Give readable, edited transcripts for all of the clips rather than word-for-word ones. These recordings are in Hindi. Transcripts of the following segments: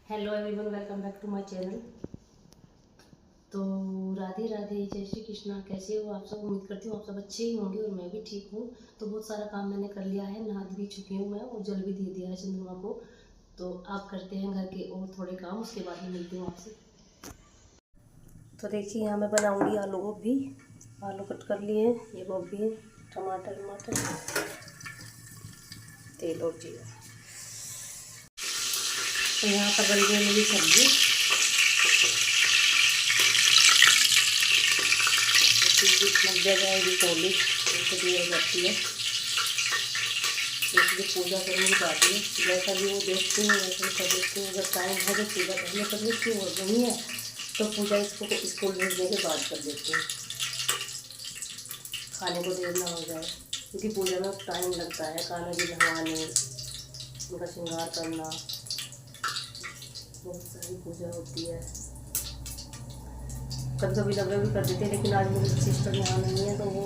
Hello everyone, welcome back to my channel. तो राधे राधे, जय श्री कृष्णा। कैसे हो आप सब? उम्मीद करती हूँ आप सब अच्छे ही होंगे और मैं भी ठीक हूँ। तो बहुत सारा काम मैंने कर लिया है, नहा भी चुकी हूँ मैं और जल भी दे दिया है चंद्रमा को। तो आप करते हैं घर के और थोड़े काम, उसके बाद में मिलती हूँ आपसे। तो देखिए, यहाँ मैं बनाऊँगी आलू गोभी। आलू कट कर लिए हैं, ये गोभी, टमाटर, तेल और जीरा। तो यहाँ पर बन गई मेरी सब्जी। लग जाएगी कॉलेज तो हो जाती है, इसलिए पूजा करूँगी जाती है। जैसा भी वो देखती हूँ वैसा ही कर देती हूँ। अगर टाइम है तो पूजा पहले कर देती हूँ, और नहीं है तो पूजा इसको स्कूल भेजने के बाद कर देती हूँ, खाने को देर ना हो जाए। क्योंकि पूजा में टाइम लगता है, कान्हा जी नहवाने, उनका श्रृंगार करना, बहुत सारी पूजा होती है। कभी कभी लग भी कर देते हैं, लेकिन आज मेरी सिस्टर यहाँ नहीं है तो वो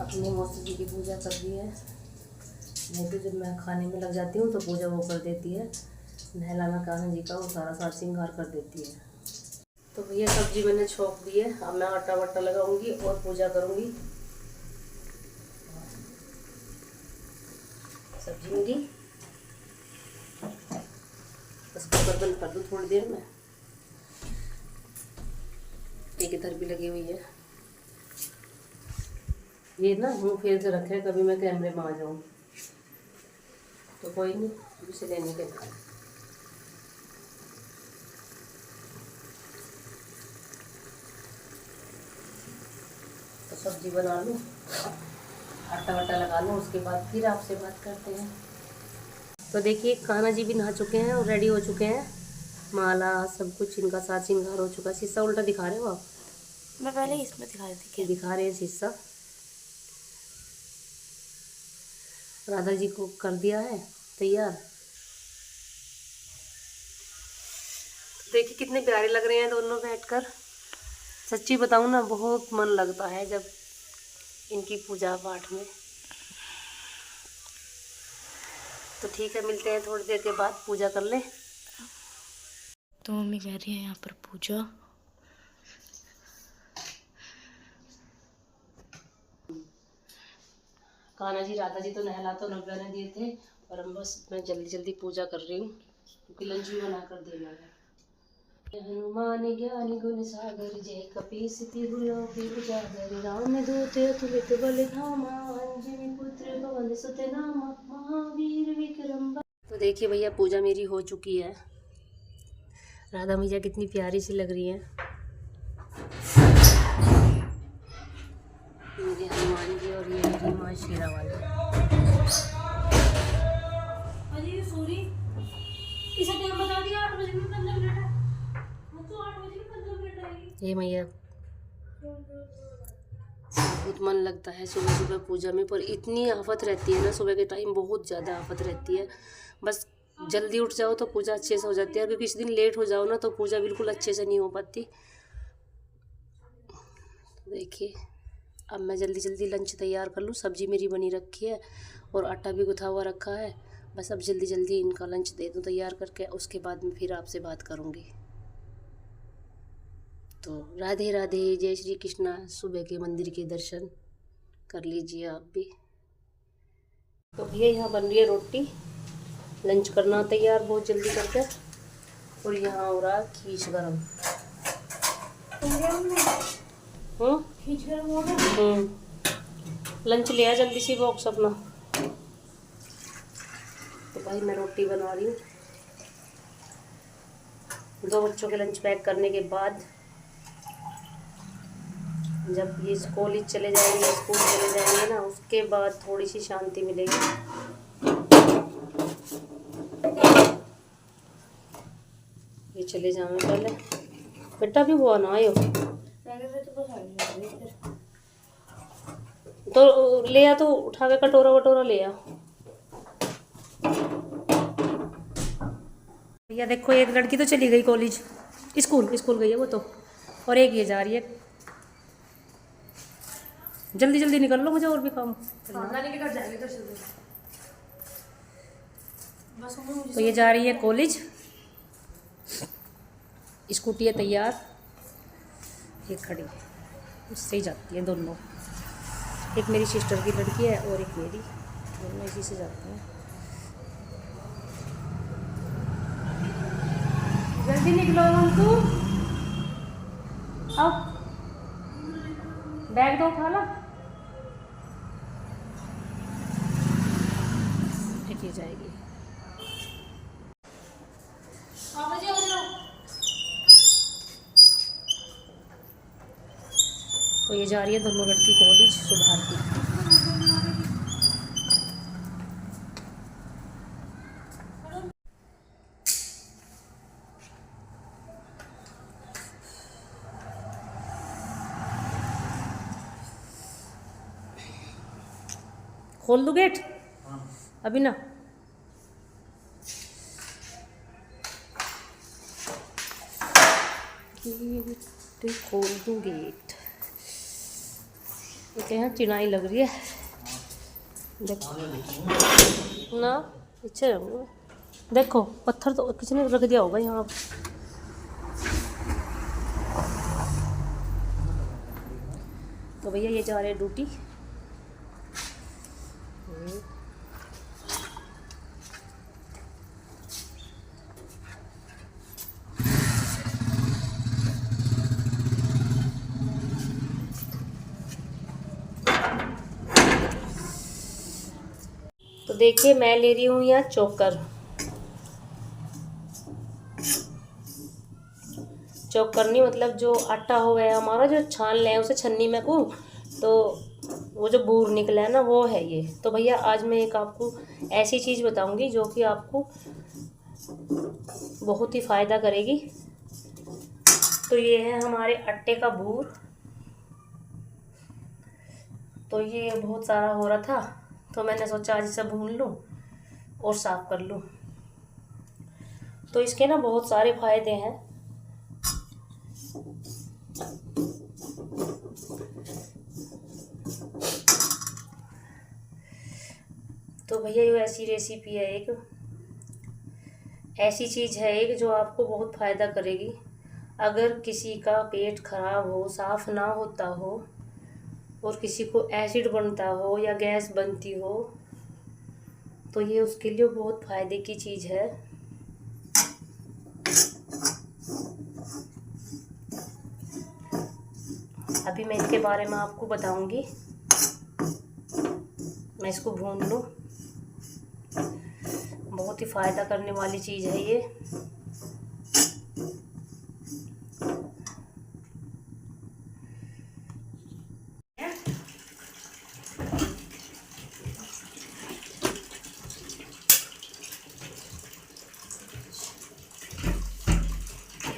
अपनी मौसी जी की पूजा कर रही है। नहीं तो जब मैं खाने में लग जाती हूँ तो पूजा वो कर देती है, नहलाना कान्हा जी का, वो सारा सारा श्रृंगार कर देती है। तो भैया सब्जी मैंने छोंक दी है, अब मैं आटा वाटा लगाऊंगी और पूजा करूँगी। सब्जी मेरी बस कुकर बंद कर दूँ थोड़ी देर में। एक इधर भी लगी हुई है, ये ना मुँह फेर से रखे, कभी मैं कैमरे में आ जाऊँ तो कोई नहीं, इसे लेने के बाद तो सब्जी बना लूँ, आटा वाटा लगा लूँ, उसके बाद फिर आपसे बात करते हैं। तो देखिए, कान्हा जी भी नहा चुके हैं और रेडी हो चुके हैं, माला सब कुछ इनका साथ श्रृंगार हो चुका है। शीशा उल्टा दिखा रहे हो आप? मैं पहले इसमें दिखा रही थी, दिखा रहे हैं शीशा। राधा जी को कर दिया है तैयार। देखिए कितने प्यारे लग रहे हैं दोनों बैठकर। सच्ची बताऊं ना, बहुत मन लगता है जब इनकी पूजा पाठ में। तो ठीक है, मिलते हैं थोड़ी देर के बाद, पूजा कर ले। तो मम्मी कह रही है यहाँ पर पूजा। कान्हा जी राधा जी तो नहला तो नव्या ने दिए थे, और हम बस मैं जल्दी जल्दी पूजा कर रही हूँ, क्योंकि लंच भी बना कर देना है। हनुमान ज्ञान गुण सागर, जय कपीस तिहु लोक उजागर, राम दूत अतुलित बल धामा, अंजनी पुत्र पवन सुत नामा, महावीर विक्रम। तो देखिए भैया, पूजा मेरी हो चुकी है। राधा मैया कितनी प्यारी सी लग रही है, मेरे हनुमान जी, और ये मेरी माँ शेरा वाली। अरे सॉरी, इसे टाइम बता दिया, 8 बजे में 15 मिनट है। तो 8 बजे में 15 मिनट आएगी। ये मैया बहुत मन लगता है सुबह सुबह पूजा में, पर इतनी आफत रहती है ना सुबह के टाइम, बहुत ज़्यादा आफत रहती है। बस जल्दी उठ जाओ तो पूजा अच्छे से हो जाती है, अगर किसी दिन लेट हो जाओ ना तो पूजा बिल्कुल अच्छे से नहीं हो पाती। देखिए, अब मैं जल्दी जल्दी लंच तैयार कर लूँ। सब्जी मेरी बनी रखी है और आटा भी गुथा हुआ रखा है। बस अब जल्दी जल्दी इनका लंच दे दूँ तैयार करके, उसके बाद में फिर आपसे बात करूँगी। तो राधे राधे, जय श्री कृष्णा। सुबह के मंदिर के दर्शन कर लीजिए आप भी। तो भैया यहाँ बन रही है रोटी, लंच करना तैयार बहुत जल्दी करके, और यहाँ हो रहा खींच गरम। लंच लिया जल्दी सी बॉक्स अपना। तो भाई मैं रोटी बना रही हूँ। 2 बच्चों के लंच पैक करने के बाद जब ये कॉलेज चले जाएंगे, स्कूल चले जाएंगे ना, उसके बाद थोड़ी सी शांति मिलेगी। ये चले जाओ पहले, बेटा भी हुआ ना आयो तो ले आ, तो उठा के कटोरा वटोरा ले आ। भैया देखो, एक लड़की तो चली गई कॉलेज, स्कूल गई है वो तो, और एक ये जा रही है। जल्दी जल्दी निकल लो, मुझे और भी काम। तो ये जा रही है कॉलेज स्कूटी है तैयार, ये खड़ी, इससे ही जाती है दोनों। एक मेरी सिस्टर की लड़की है और एक मेरी, दोनों इसी से जाते हैं। जल्दी निकलो तू, आओ बैग दो उठा लो। एक ये जाएगी। तो ये जा रही है दोनों लड़की कॉलेज सुधार की। खोल दो गेट अभी ना। खोल दूँ गेट, ये यहाँ चिनाई लग रही है। देखो ना पीछे देखो, पत्थर तो किसी ने रख दिया होगा यहाँ। तो भैया ये जा रहे हैं ड्यूटी। तो देखिए मैं ले रही हूँ यहाँ चोकर। चोकर नहीं मतलब जो आटा हो गया हमारा, जो छान लें उसे छन्नी में को, तो वो जो बूर निकला है ना वो है ये। तो भैया आज मैं एक आपको ऐसी चीज़ बताऊंगी जो कि आपको बहुत ही फ़ायदा करेगी। तो ये है हमारे आटे का बूर। तो ये बहुत सारा हो रहा था तो मैंने सोचा आज इसे भून लूँ और साफ़ कर लूँ। तो इसके ना बहुत सारे फ़ायदे हैं। तो भैया ये ऐसी रेसिपी है, एक ऐसी चीज़ है एक जो आपको बहुत फ़ायदा करेगी। अगर किसी का पेट खराब हो, साफ़ ना होता हो, और किसी को एसिड बनता हो या गैस बनती हो, तो ये उसके लिए बहुत फ़ायदे की चीज़ है। अभी मैं इसके बारे में आपको बताऊंगी। मैं इसको भून लूँ, बहुत ही फ़ायदा करने वाली चीज़ है ये।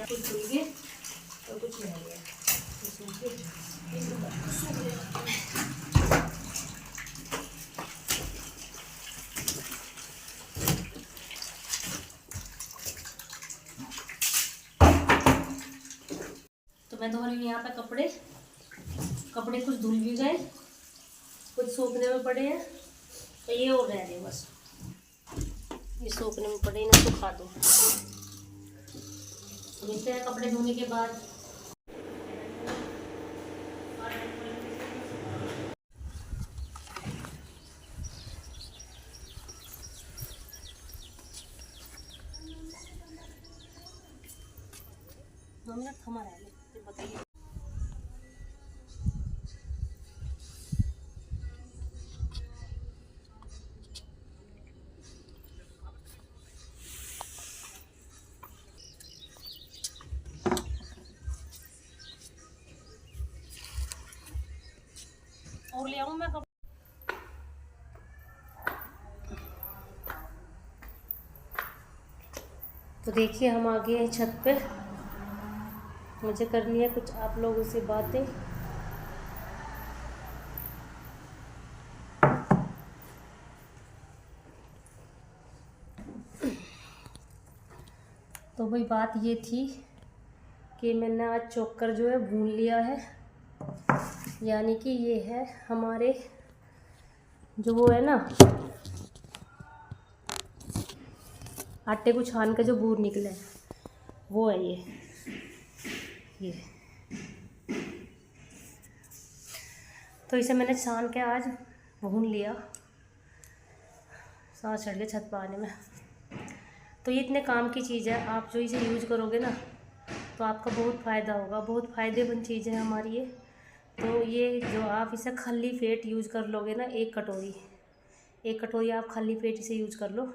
कुछ धुलिए और कुछ नहीं है। तो मैं धो रही हूँ यहाँ पे कपड़े कुछ धुल भी गए, कुछ सूखने में पड़े हैं, तो ये और रह गए बस। ये सूखने में पड़े, इन्हें सुखा दो। देखते हैं कपड़े धोने के बाद। दो मिनट थमा रहा है, बताइए। और ले आऊँ मैं तो देखिए हम आ गए हैं छत पे। मुझे करनी है कुछ आप लोगों से बातें। तो वही बात ये थी कि मैंने आज चोकर जो है भून लिया है, यानी कि ये है हमारे जो वो है ना आटे को छान के जो बूर निकले, वो है ये। तो इसे मैंने छान के आज भून लिया, सांस चढ़ गया छत पर आने में। तो ये इतने काम की चीज़ है, आप जो इसे यूज करोगे ना तो आपका बहुत फ़ायदा होगा, बहुत फ़ायदेमंद चीज़ है हमारी ये। तो ये जो आप इसे खाली पेट यूज कर लोगे ना, एक कटोरी आप खाली पेट इसे यूज कर लो।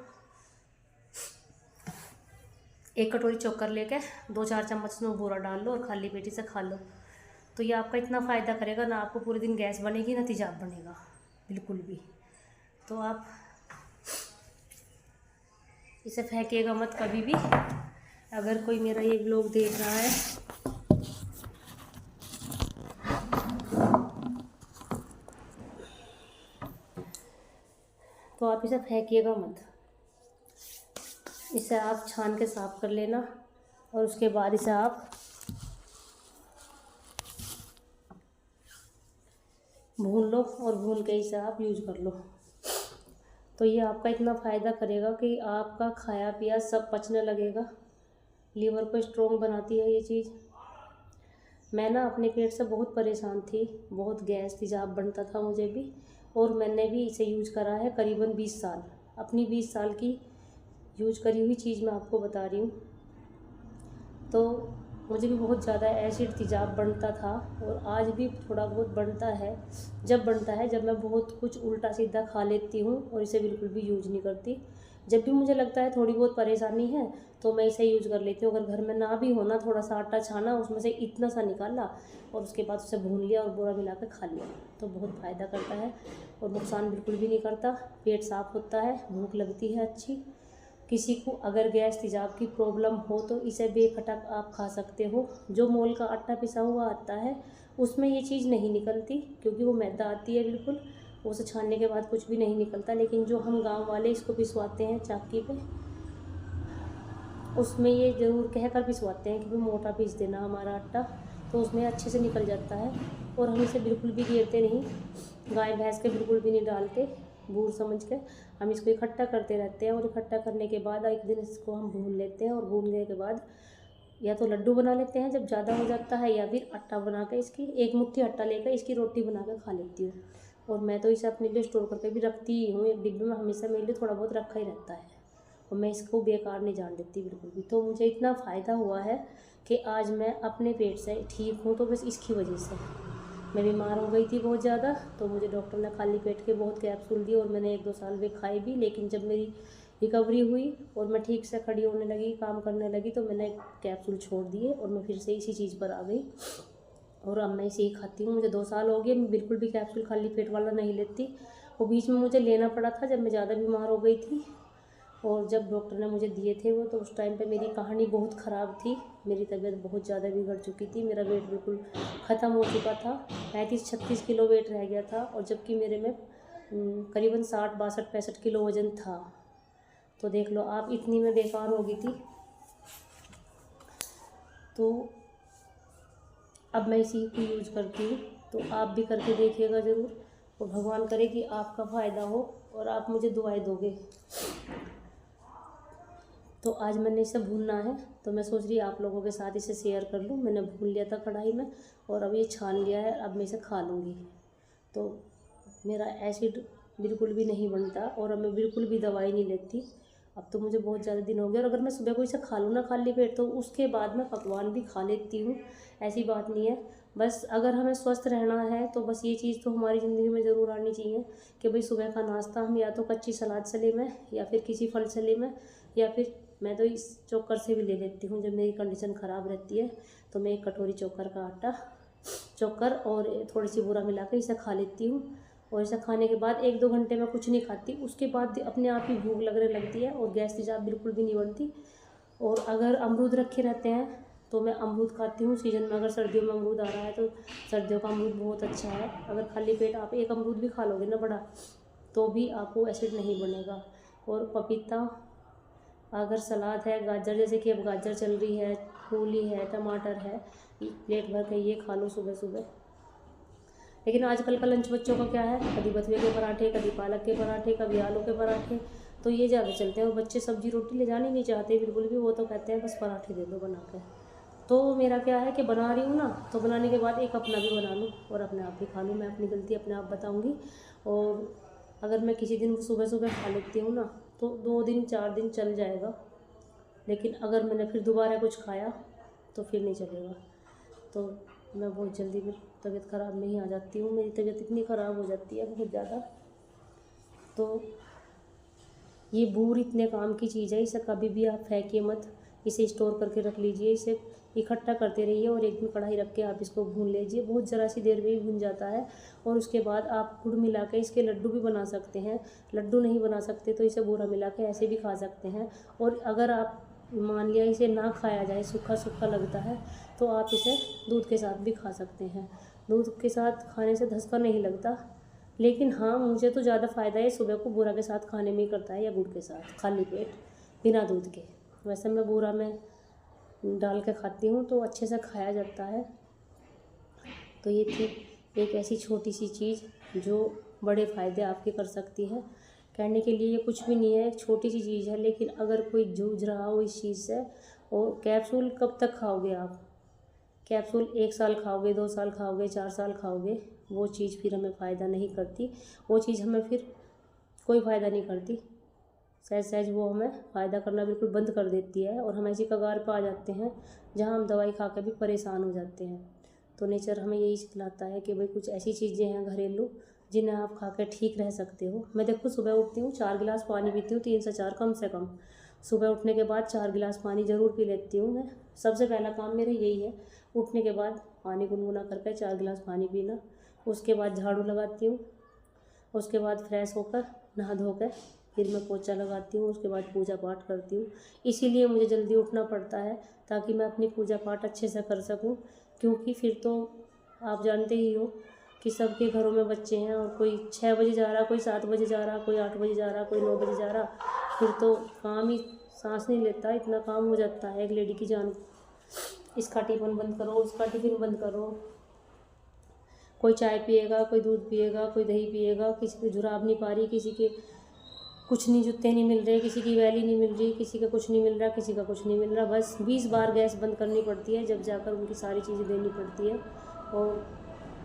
एक कटोरी चोकर लेके 2-4 चम्मच उसमें बूरा डाल लो और खाली पेट इसे खा लो। तो ये आपका इतना फ़ायदा करेगा ना, आपको पूरे दिन गैस बनेगी ना तेजाब बनेगा बिल्कुल भी। तो आप इसे फेंकिएगा मत कभी भी। अगर कोई मेरा ये व्लॉग देख रहा है तो आप इसे फेंकिएगा मत। इसे आप छान के साफ कर लेना और उसके बाद इसे आप भून लो और भून के इसे आप यूज कर लो। तो ये आपका इतना फ़ायदा करेगा कि आपका खाया पिया सब पचने लगेगा। लीवर को स्ट्रॉन्ग बनाती है ये चीज़। मैं ना अपने पेट से बहुत परेशान थी, बहुत गैस तेजाब बनता था मुझे भी, और मैंने भी इसे यूज करा है करीबन 20 साल। अपनी 20 साल की यूज करी हुई चीज़ मैं आपको बता रही हूँ। तो मुझे भी बहुत ज़्यादा एसिड तेजाब बनता था और आज भी थोड़ा बहुत बनता है। जब मैं बहुत कुछ उल्टा सीधा खा लेती हूँ और इसे बिल्कुल भी यूज नहीं करती। जब भी मुझे लगता है थोड़ी बहुत परेशानी है तो मैं इसे यूज कर लेती हूँ। अगर घर में ना भी हो ना, थोड़ा सा आटा छाना, उसमें से इतना सा निकाला और उसके बाद उसे भून लिया और बोरा मिला कर खा लिया, तो बहुत फ़ायदा करता है और नुकसान बिल्कुल भी नहीं करता। पेट साफ़ होता है, भूख लगती है अच्छी। किसी को अगर गैस तेजाब की प्रॉब्लम हो तो इसे बेखटक आप खा सकते हो। जो मोल का आटा पिसा हुआ आता है उसमें ये चीज़ नहीं निकलती, क्योंकि वो मैदा आती है बिल्कुल, उसे छानने के बाद कुछ भी नहीं निकलता। लेकिन जो हम गांव वाले इसको पिसवाते हैं चाकी पे, उसमें ये ज़रूर कह कर पिसवाते हैं कि भाई मोटा पीस देना हमारा आटा, तो उसमें अच्छे से निकल जाता है। और हम इसे बिल्कुल भी गिरते नहीं, गाय भैंस के बिल्कुल भी नहीं डालते, बूढ़ समझ के हम इसको इकट्ठा करते रहते हैं। और इकट्ठा करने के बाद एक दिन इसको हम भून लेते हैं और भूनने के बाद या तो लड्डू बना लेते हैं जब ज़्यादा हो जाता है, या फिर आटा बना के इसकी एक मुट्ठी आटा लेकर इसकी रोटी बना कर खा लेती हूँ। और मैं तो इसे अपने लिए स्टोर करके भी रखती ही हूँ, एक डिब्बे में हमेशा मेरे लिए थोड़ा बहुत रखा ही रहता है और मैं इसको बेकार नहीं जान देती बिल्कुल भी। तो मुझे इतना फ़ायदा हुआ है कि आज मैं अपने पेट से ठीक हूँ, तो बस इसकी वजह से। मैं बीमार हो गई थी बहुत ज़्यादा, तो मुझे डॉक्टर ने खाली पेट के बहुत कैप्सूल दिए और मैंने 1-2 साल वे खाए भी। लेकिन जब मेरी रिकवरी हुई और मैं ठीक से खड़ी होने लगी, काम करने लगी, तो मैंने कैप्सूल छोड़ दिए और मैं फिर से इसी चीज़ पर आ गई और अब मैं इसे ही खाती हूँ। मुझे 2 साल हो गए, मैं बिल्कुल भी कैप्सूल खाली पेट वाला नहीं लेती। वो बीच में मुझे लेना पड़ा था जब मैं ज़्यादा बीमार हो गई थी, और जब डॉक्टर ने मुझे दिए थे वो, तो उस टाइम पे मेरी कहानी बहुत ख़राब थी। मेरी तबीयत बहुत ज़्यादा बिगड़ चुकी थी, मेरा वेट बिल्कुल ख़त्म हो चुका था, 35-36 किलो वेट रह गया था, और जबकि मेरे में करीबन 60-62-65 किलो वज़न था। तो देख लो आप, इतनी मैं बेकार हो गई थी। तो अब मैं इसी को यूज़ करती हूँ, तो आप भी करके देखिएगा ज़रूर, और भगवान करे कि आपका फ़ायदा हो और आप मुझे दुआएं दोगे। तो आज मैंने इसे भूनना है, तो मैं सोच रही आप लोगों के साथ इसे शेयर कर लूँ। मैंने भून लिया था कढ़ाई में और अब ये छान लिया है, अब मैं इसे खा लूँगी। तो मेरा एसिड बिल्कुल भी नहीं बनता और अब मैं बिल्कुल भी दवाई नहीं लेती। अब तो मुझे बहुत ज़्यादा दिन हो गए, और अगर मैं सुबह को इसे खा लूँ ना खाली पेट, तो उसके बाद मैं पकवान भी खा लेती हूँ, ऐसी बात नहीं है। बस अगर हमें स्वस्थ रहना है तो बस ये चीज़ तो हमारी ज़िंदगी में ज़रूर आनी चाहिए कि भाई सुबह का नाश्ता हम या तो कच्ची सलाद से ले में, या फिर किसी फल से ले में, या फिर मैं तो इस चोकर से भी ले लेती हूँ। जब मेरी कंडीशन ख़राब रहती है तो मैं 1 कटोरी चोकर का आटा, चोकर और थोड़ी सी बूरा मिला के इसे खा लेती हूँ। और इसे खाने के बाद 1-2 घंटे में कुछ नहीं खाती, उसके बाद अपने आप ही भूख लगने लगती है और गैस तेजाब बिल्कुल भी नहीं बनती। और अगर अमरूद रखे रहते हैं तो मैं अमरूद खाती हूँ सीजन में। अगर सर्दियों में अमरूद आ रहा है तो सर्दियों का अमरूद बहुत अच्छा है। अगर खाली पेट आप 1 अमरूद भी खा लोगे ना बड़ा, तो भी आपको एसिड नहीं बनेगा। और पपीता, अगर सलाद है, गाजर, जैसे कि अब गाजर चल रही है, मूली है, टमाटर है, प्लेट भर के ये खा लो सुबह सुबह। लेकिन आजकल का लंच बच्चों का क्या है, कभी बथुए के पराठे, कभी पालक के पराठे, कभी आलू के पराठे। तो ये ज़्यादा चलते हैं। और बच्चे सब्जी रोटी ले जानी नहीं चाहते बिल्कुल भी, वो तो कहते हैं बस पराठे दे दो बना के। तो मेरा क्या है कि बना रही हूँ ना, तो बनाने के बाद एक अपना भी बना लूँ और अपने आप भी खा लूँ। मैं अपनी गलती अपने आप बताऊँगी। और अगर मैं किसी दिन सुबह सुबह खा लेती हूँ ना, तो 2 दिन 4 दिन चल जाएगा, लेकिन अगर मैंने फिर दोबारा कुछ खाया तो फिर नहीं चलेगा। तो मैं बहुत जल्दी फिर तबीयत ख़राब में ही आ जाती हूँ। मेरी तबीयत इतनी ख़राब हो जाती है बहुत ज़्यादा। तो ये बूर इतने काम की चीज़ है, इसे कभी भी आप फेंकिए मत, इसे स्टोर करके रख लीजिए, इसे इकट्ठा करते रहिए और एक दिन कढ़ाई रख के आप इसको भून लीजिए। बहुत ज़रा सी देर में ही भून जाता है। और उसके बाद आप गुड़ मिला के इसके लड्डू भी बना सकते हैं। लड्डू नहीं बना सकते तो इसे बूरा मिला के ऐसे भी खा सकते हैं। और अगर आप मान लिया इसे ना खाया जाए, सूखा सूखा लगता है, तो आप इसे दूध के साथ भी खा सकते हैं। दूध के साथ खाने से धसका नहीं लगता, लेकिन हाँ मुझे तो ज़्यादा फ़ायदा है सुबह को बूरा के साथ खाने में ही करता है, या गुड़ के साथ खाली पेट बिना दूध के। वैसे मैं बूरा में डाल के खाती हूँ तो अच्छे से खाया जाता है। तो ये थी एक ऐसी छोटी सी चीज़ जो बड़े फ़ायदे आपके कर सकती है। कहने के लिए ये कुछ भी नहीं है, एक छोटी सी चीज़ है, लेकिन अगर कोई जूझ रहा हो इस चीज़ से। और कैप्सूल कब तक खाओगे आप? कैप्सूल 1 साल खाओगे, 2 साल खाओगे, 4 साल खाओगे, वो चीज़ फिर हमें फ़ायदा नहीं करती। वो चीज़ हमें फिर कोई फ़ायदा नहीं करती। सहज सहज वो हमें फ़ायदा करना बिल्कुल बंद कर देती है और हम ऐसी कगार पर आ जाते हैं जहाँ हम दवाई खा के भी परेशान हो जाते हैं। तो नेचर हमें यही सिखलाता है कि भाई कुछ ऐसी चीज़ें हैं घरेलू जिन्हें आप खा के ठीक रह सकते हो। मैं देखो सुबह उठती हूँ 4 गिलास पानी पीती हूँ, 3 से 4 कम से कम। सुबह उठने के बाद 4 गिलास पानी ज़रूर पी लेती हूँ मैं। सबसे पहला काम मेरा यही है, उठने के बाद पानी गुनगुना करके 4 गिलास पानी पीना। उसके बाद झाड़ू लगाती हूँ, उसके बाद फ्रेश होकर नहा धो कर फिर मैं पोछा लगाती हूँ, उसके बाद पूजा पाठ करती हूँ। इसीलिए मुझे जल्दी उठना पड़ता है ताकि मैं अपनी पूजा पाठ अच्छे से कर सकूँ, क्योंकि फिर तो आप जानते ही हो कि सबके घरों में बच्चे हैं और कोई 6 बजे जा रहा, कोई 7 बजे जा रहा, कोई 8 बजे जा रहा, कोई 9 बजे जा रहा, फिर तो काम ही सांस नहीं लेता, इतना काम हो जाता है एक लेडी की जान। इसका टिफ़िन बंद करो, उसका टिफ़िन बंद करो, कोई चाय पिएगा, कोई दूध पिएगा, कोई दही पिएगा, किसी की जुराब नहीं पा रही, किसी के कुछ नहीं, जूते नहीं मिल रहे, किसी की वैली नहीं मिल रही, किसी का कुछ नहीं मिल रहा, किसी का कुछ नहीं मिल रहा। बस 20 बार गैस बंद करनी पड़ती है, जब जाकर उनकी सारी चीज़ें देनी पड़ती है और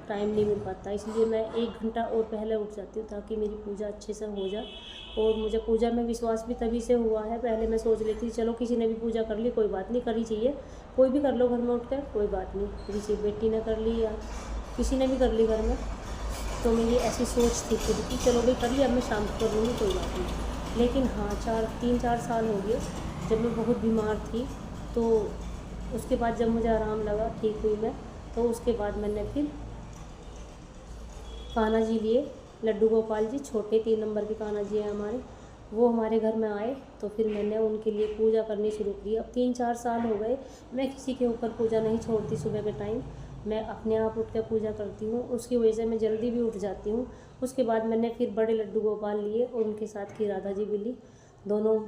टाइम नहीं मिल पाता। इसलिए मैं 1 घंटा और पहले उठ जाती हूँ ताकि मेरी पूजा अच्छे से हो जाए। और मुझे पूजा में विश्वास भी तभी से हुआ है। पहले मैं सोच लेती थी चलो किसी ने भी पूजा कर ली कोई बात नहीं, करनी चाहिए, कोई भी कर लो घर में उठ कर, कोई बात नहीं, किसी बेटी ने कर ली या किसी ने भी कर ली घर में, तो मेरी ऐसी सोच थी खुद की, चलो भाई कर लिया, अब मैं शाम को कर लूँगी, कोई बात नहीं। लेकिन हाँ 3-4 साल हो गए जब मैं बहुत बीमार थी, तो उसके बाद जब मुझे आराम लगा, ठीक हुई मैं, तो उसके बाद मैंने फिर कान्हा जी लिए, लड्डू गोपाल जी, छोटे 3 नंबर के कान्हा जी हैं हमारे, वो हमारे घर में आए, तो फिर मैंने उनके लिए पूजा करनी शुरू की। अब 3-4 साल हो गए, मैं किसी के ऊपर पूजा नहीं छोड़ती। सुबह के टाइम मैं अपने आप उठ कर पूजा करती हूँ, उसकी वजह से मैं जल्दी भी उठ जाती हूँ। उसके बाद मैंने फिर बड़े लड्डू गोपाल लिए और उनके साथ की राधा जी भी ली, दोनों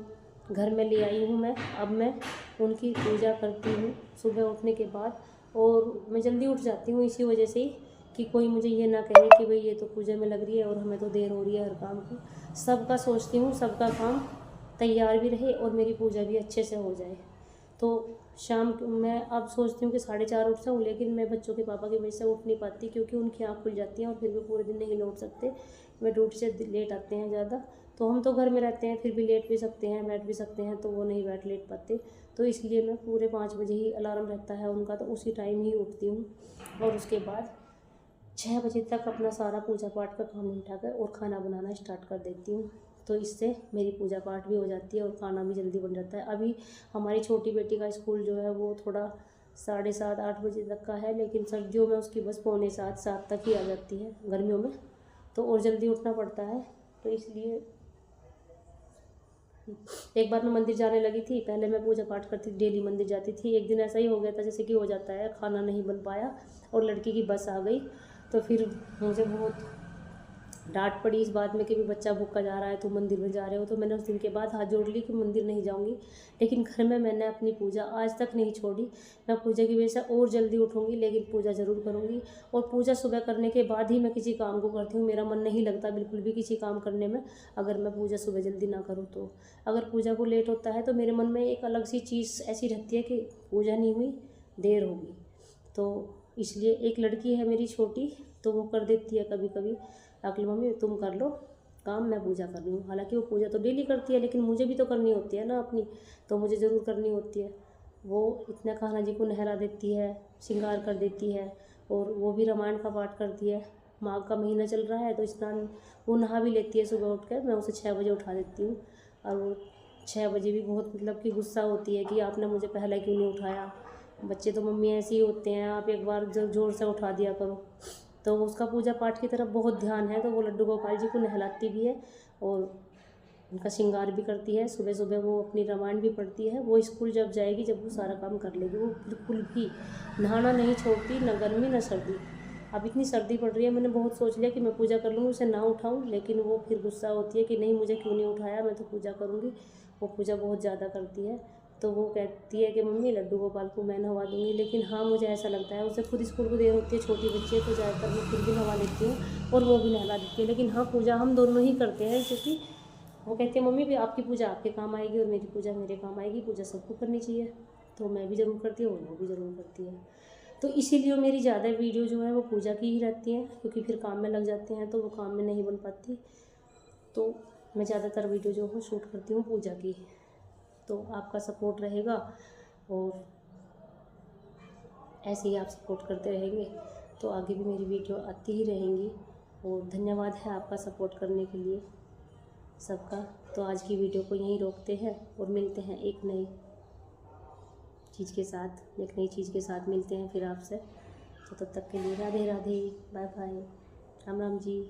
घर में ले आई हूँ मैं। अब मैं उनकी पूजा करती हूँ सुबह उठने के बाद, और मैं जल्दी उठ जाती हूँ इसी वजह से ही कि कोई मुझे ये ना कहे कि भाई ये तो पूजा में लग रही है और हमें तो देर हो रही है हर काम की। सबका सोचती हूँ, सबका काम तैयार भी रहे और मेरी पूजा भी अच्छे से हो जाए। तो शाम मैं अब सोचती हूँ कि 4:30 उठ जाऊँ, लेकिन मैं बच्चों के पापा की वजह से उठ नहीं पाती, क्योंकि उनकी आँख खुल जाती है और फिर भी पूरे दिन नहीं लौट सकते। मैं ड्यूटी से लेट आते हैं ज़्यादा, तो हम तो घर में रहते हैं, फिर भी लेट भी सकते हैं, बैठ भी सकते हैं, तो वो नहीं बैठ लेट पाते। तो इसलिए मैं पूरे 5 बजे ही अलार्म रहता है उनका, तो उसी टाइम ही उठती हूँ और उसके बाद 6 बजे तक अपना सारा पूजा पाठ का काम निपटा कर और खाना बनाना स्टार्ट कर देती हूँ। तो इससे मेरी पूजा पाठ भी हो जाती है और खाना भी जल्दी बन जाता है। अभी हमारी छोटी बेटी का स्कूल जो है वो थोड़ा 7:30-8 बजे तक का है, लेकिन सर्दियों में उसकी बस 6:45-7 तक ही आ जाती है, गर्मियों में तो और जल्दी उठना पड़ता है। तो इसलिए एक बार मैं मंदिर जाने लगी थी, पहले मैं पूजा पाठ करती थी, डेली मंदिर जाती थी। एक दिन ऐसा ही हो गया था जैसे कि हो जाता है, खाना नहीं बन पाया और लड़की की बस आ गई, तो फिर मुझे बहुत डांट पड़ी इस बात में कि भी बच्चा भूखा जा रहा है तो मंदिर में जा रहे हो, तो मैंने उस दिन के बाद हाथ जोड़ ली कि मंदिर नहीं जाऊंगी। लेकिन घर में मैंने अपनी पूजा आज तक नहीं छोड़ी। मैं पूजा की वजह से और जल्दी उठूंगी, लेकिन पूजा ज़रूर करूंगी। और पूजा सुबह करने के बाद ही मैं किसी काम को करती हूँ। मेरा मन नहीं लगता बिल्कुल भी किसी काम करने में अगर मैं पूजा सुबह जल्दी ना करूँ तो। अगर पूजा को लेट होता है तो मेरे मन में एक अलग सी चीज़ ऐसी रहती है कि पूजा नहीं हुई, देर होगी। तो इसलिए एक लड़की है मेरी छोटी, तो वो कर देती है कभी कभी आके, मम्मी तुम कर लो काम, मैं पूजा कर रही हूँ। हालांकि वो पूजा तो डेली करती है, लेकिन मुझे भी तो करनी होती है ना अपनी, तो मुझे ज़रूर करनी होती है। वो इतना कान्हा जी को नहला देती है, श्रृंगार कर देती है, और वो भी रामायण का पाठ करती है। माघ का महीना चल रहा है तो स्नान वो नहा भी लेती है सुबह उठ कर। मैं उसे 6 बजे उठा देती हूँ, और वो 6 बजे भी बहुत मतलब कि गुस्सा होती है कि आपने मुझे पहले क्यों नहीं उठाया। बच्चे तो मम्मी ऐसे ही होते हैं, आप एक बार ज़ोर से उठा दिया करो। तो उसका पूजा पाठ की तरफ बहुत ध्यान है, तो वो लड्डू गोपाल जी को नहलाती भी है और उनका श्रृंगार भी करती है। सुबह सुबह वो अपनी रामायण भी पढ़ती है। वो स्कूल जब जाएगी, जब वो सारा काम कर लेगी, वो बिल्कुल भी नहाना नहीं छोड़ती, न गर्मी न सर्दी। अब इतनी सर्दी पड़ रही है, मैंने बहुत सोच लिया कि मैं पूजा कर लूँगी, उसे ना उठाऊँ, लेकिन वो फिर गुस्सा होती है कि नहीं मुझे क्यों नहीं उठाया, मैं तो पूजा करूँगी। वो पूजा बहुत ज़्यादा करती है, तो वो कहती है कि मम्मी लड्डू गोपाल को मैं नहवा दूँगी। लेकिन हाँ, मुझे ऐसा लगता है, उसे खुद स्कूल को देर होती है, छोटी बच्ची है, तो ज़्यादातर मैं खुद भी नहवा लेती हूँ और वो भी नहला देती है। लेकिन हाँ, पूजा हम दोनों ही करते हैं, क्योंकि वो कहती है मम्मी भी आपकी पूजा आपके काम आएगी और मेरी पूजा मेरे काम आएगी, पूजा सबको करनी चाहिए। तो मैं भी ज़रूर करती हूँ और वो भी ज़रूर करती है। तो इसीलिए मेरी ज़्यादा वीडियो जो है वो पूजा की ही रहती हैं, क्योंकि फिर काम में लग जाते हैं तो वो काम में नहीं बन पाती। तो मैं ज़्यादातर वीडियो जो है शूट करती हूँ पूजा की। तो आपका सपोर्ट रहेगा और ऐसे ही आप सपोर्ट करते रहेंगे तो आगे भी मेरी वीडियो आती ही रहेंगी। और धन्यवाद है आपका सपोर्ट करने के लिए सबका। तो आज की वीडियो को यहीं रोकते हैं और मिलते हैं एक नई चीज़ के साथ, एक नई चीज़ के साथ मिलते हैं फिर आपसे। तो तब तक के लिए राधे राधे, बाय बाय, राम राम जी।